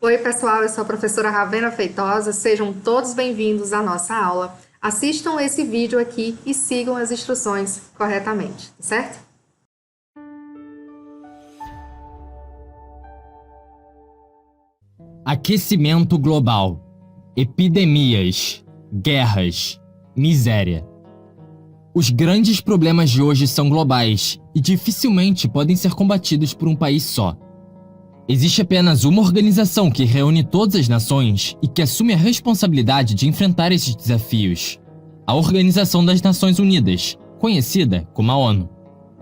Oi, pessoal, eu sou a professora Ravena Feitosa, sejam todos bem-vindos à nossa aula. Assistam esse vídeo aqui e sigam as instruções corretamente, certo? Aquecimento global, epidemias, guerras, miséria. Os grandes problemas de hoje são globais e dificilmente podem ser combatidos por um país só. Existe apenas uma organização que reúne todas as nações e que assume a responsabilidade de enfrentar esses desafios: a Organização das Nações Unidas, conhecida como a ONU.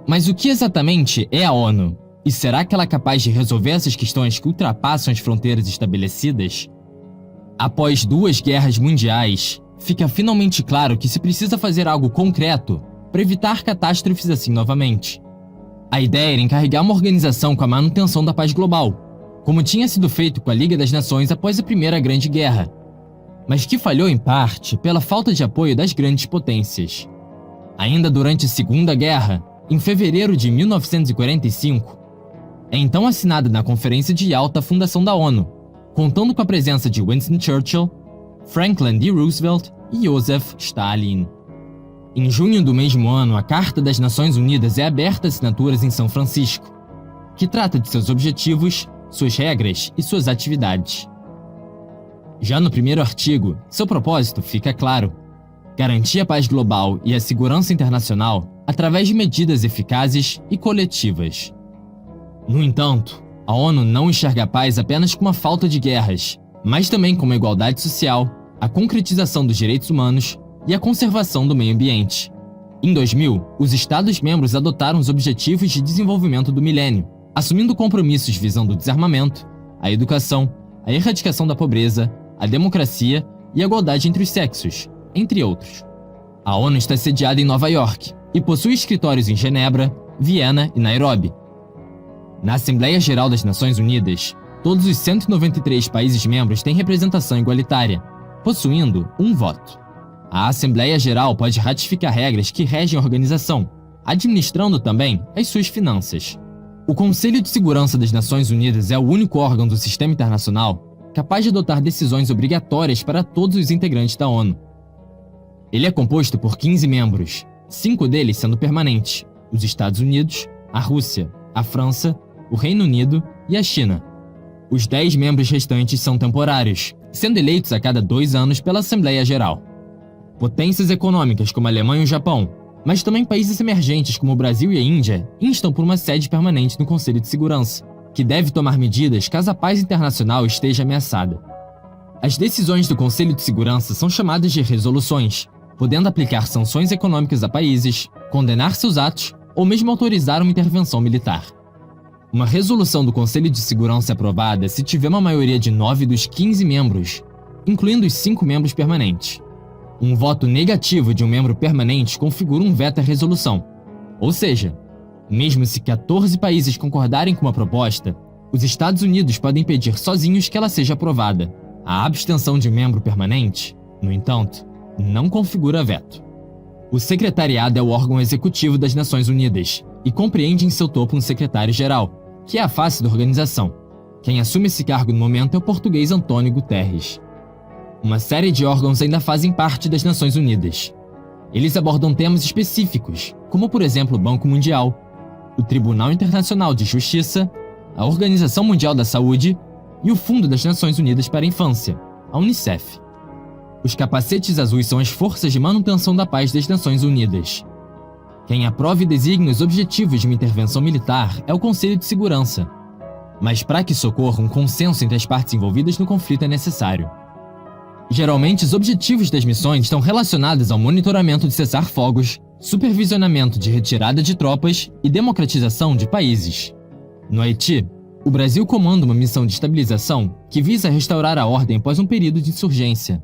Mas o que exatamente é a ONU? E será que ela é capaz de resolver essas questões que ultrapassam as fronteiras estabelecidas? Após 2 guerras mundiais, fica finalmente claro que se precisa fazer algo concreto para evitar catástrofes assim novamente. A ideia era encarregar uma organização com a manutenção da paz global, como tinha sido feito com a Liga das Nações após a Primeira Grande Guerra, mas que falhou em parte pela falta de apoio das grandes potências. Ainda durante a Segunda Guerra, em fevereiro de 1945, é então assinada na Conferência de Yalta a fundação da ONU, contando com a presença de Winston Churchill, Franklin D. Roosevelt e Joseph Stalin. Em junho do mesmo ano, a Carta das Nações Unidas é aberta a assinaturas em São Francisco, que trata de seus objetivos, suas regras e suas atividades. Já no primeiro artigo, seu propósito fica claro: garantir a paz global e a segurança internacional através de medidas eficazes e coletivas. No entanto, a ONU não enxerga a paz apenas como a falta de guerras, mas também como a igualdade social, a concretização dos direitos humanos e a conservação do meio ambiente. Em 2000, os Estados-membros adotaram os Objetivos de Desenvolvimento do Milênio, assumindo compromissos visando o desarmamento, a educação, a erradicação da pobreza, a democracia e a igualdade entre os sexos, entre outros. A ONU está sediada em Nova York e possui escritórios em Genebra, Viena e Nairobi. Na Assembleia Geral das Nações Unidas, todos os 193 países membros têm representação igualitária, possuindo um voto. A Assembleia Geral pode ratificar regras que regem a organização, administrando também as suas finanças. O Conselho de Segurança das Nações Unidas é o único órgão do sistema internacional capaz de adotar decisões obrigatórias para todos os integrantes da ONU. Ele é composto por 15 membros, 5 deles sendo permanentes: os Estados Unidos, a Rússia, a França, o Reino Unido e a China. Os 10 membros restantes são temporários, sendo eleitos a cada 2 anos pela Assembleia Geral. Potências econômicas como a Alemanha e o Japão, mas também países emergentes como o Brasil e a Índia, instam por uma sede permanente no Conselho de Segurança, que deve tomar medidas caso a paz internacional esteja ameaçada. As decisões do Conselho de Segurança são chamadas de resoluções, podendo aplicar sanções econômicas a países, condenar seus atos ou mesmo autorizar uma intervenção militar. Uma resolução do Conselho de Segurança é aprovada se tiver uma maioria de 9 dos 15 membros, incluindo os 5 membros permanentes. Um voto negativo de um membro permanente configura um veto à resolução. Ou seja, mesmo se 14 países concordarem com uma proposta, os Estados Unidos podem pedir sozinhos que ela seja aprovada. A abstenção de um membro permanente, no entanto, não configura veto. O Secretariado é o órgão executivo das Nações Unidas e compreende em seu topo um secretário-geral, que é a face da organização. Quem assume esse cargo no momento é o português Antônio Guterres. Uma série de órgãos ainda fazem parte das Nações Unidas. Eles abordam temas específicos, como por exemplo o Banco Mundial, o Tribunal Internacional de Justiça, a Organização Mundial da Saúde e o Fundo das Nações Unidas para a Infância, a UNICEF. Os capacetes azuis são as forças de manutenção da paz das Nações Unidas. Quem aprova e designa os objetivos de uma intervenção militar é o Conselho de Segurança. Mas para que isso ocorra, um consenso entre as partes envolvidas no conflito é necessário. Geralmente, os objetivos das missões estão relacionados ao monitoramento de cessar-fogos, supervisionamento de retirada de tropas e democratização de países. No Haiti, o Brasil comanda uma missão de estabilização que visa restaurar a ordem após um período de insurgência.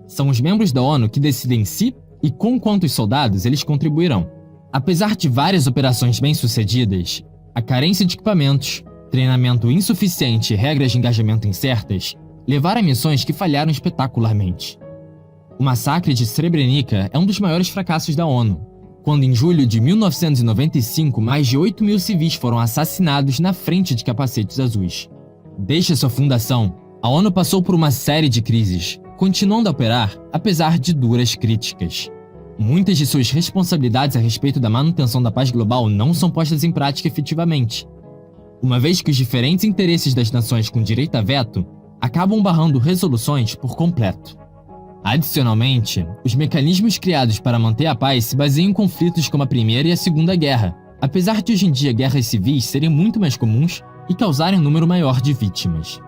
São os membros da ONU que decidem se e com quantos soldados eles contribuirão. Apesar de várias operações bem-sucedidas, a carência de equipamentos, treinamento insuficiente e regras de engajamento incertas levaram a missões que falharam espetacularmente. O massacre de Srebrenica é um dos maiores fracassos da ONU, quando em julho de 1995 mais de 8.000 civis foram assassinados na frente de capacetes azuis. Desde sua fundação, A ONU passou por uma série de crises, continuando a operar apesar de duras críticas. Muitas de suas responsabilidades a respeito da manutenção da paz global não são postas em prática efetivamente, uma vez que os diferentes interesses das nações com direito a veto acabam barrando resoluções por completo. Adicionalmente, os mecanismos criados para manter a paz se baseiam em conflitos como a Primeira e a Segunda Guerra, apesar de hoje em dia guerras civis serem muito mais comuns e causarem um número maior de vítimas.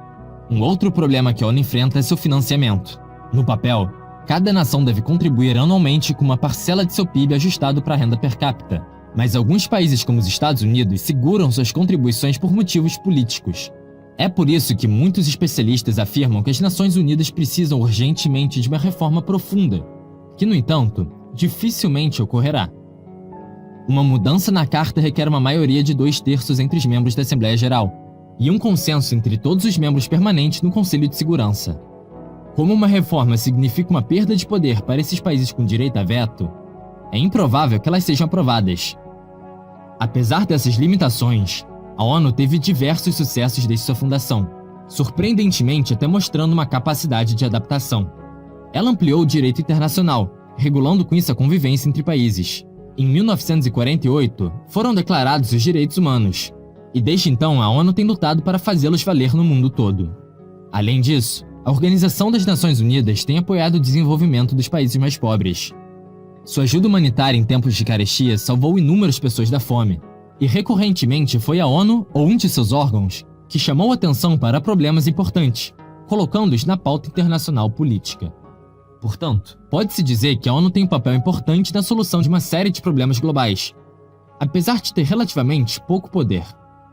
Um outro problema que a ONU enfrenta é seu financiamento. No papel, cada nação deve contribuir anualmente com uma parcela de seu PIB ajustado para a renda per capita, mas alguns países como os Estados Unidos seguram suas contribuições por motivos políticos. É por isso que muitos especialistas afirmam que as Nações Unidas precisam urgentemente de uma reforma profunda, que, no entanto, dificilmente ocorrerá. Uma mudança na Carta requer uma maioria de 2/3 entre os membros da Assembleia Geral e um consenso entre todos os membros permanentes no Conselho de Segurança. Como uma reforma significa uma perda de poder para esses países com direito a veto, é improvável que elas sejam aprovadas. Apesar dessas limitações, a ONU teve diversos sucessos desde sua fundação, surpreendentemente até mostrando uma capacidade de adaptação. Ela ampliou o direito internacional, regulando com isso a convivência entre países. Em 1948, foram declarados os direitos humanos, e desde então a ONU tem lutado para fazê-los valer no mundo todo. Além disso, a Organização das Nações Unidas tem apoiado o desenvolvimento dos países mais pobres. Sua ajuda humanitária em tempos de carestia salvou inúmeras pessoas da fome, e recorrentemente foi a ONU ou um de seus órgãos que chamou atenção para problemas importantes, colocando-os na pauta internacional política. Portanto, pode-se dizer que a ONU tem um papel importante na solução de uma série de problemas globais, apesar de ter relativamente pouco poder.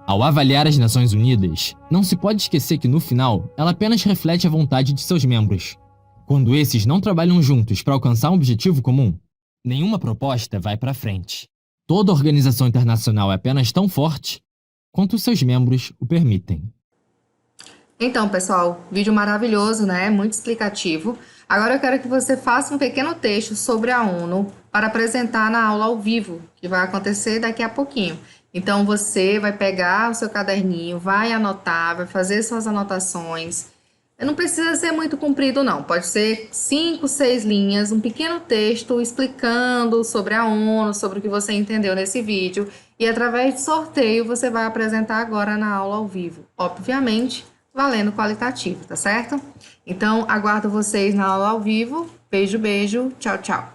Ao avaliar as Nações Unidas, não se pode esquecer que no final, ela apenas reflete a vontade de seus membros. Quando esses não trabalham juntos para alcançar um objetivo comum, nenhuma proposta vai para frente. Toda organização internacional é apenas tão forte quanto os seus membros o permitem. Então, pessoal, vídeo maravilhoso, né? Muito explicativo. Agora eu quero que você faça um pequeno texto sobre a ONU para apresentar na aula ao vivo, que vai acontecer daqui a pouquinho. Então, você vai pegar o seu caderninho, vai anotar, vai fazer suas anotações. Não precisa ser muito comprido, não. Pode ser 5, 6 linhas, um pequeno texto explicando sobre a ONU, sobre o que você entendeu nesse vídeo. E através de sorteio, você vai apresentar agora na aula ao vivo. Obviamente, valendo qualitativo, tá certo? Então, aguardo vocês na aula ao vivo. Beijo, beijo. Tchau, tchau.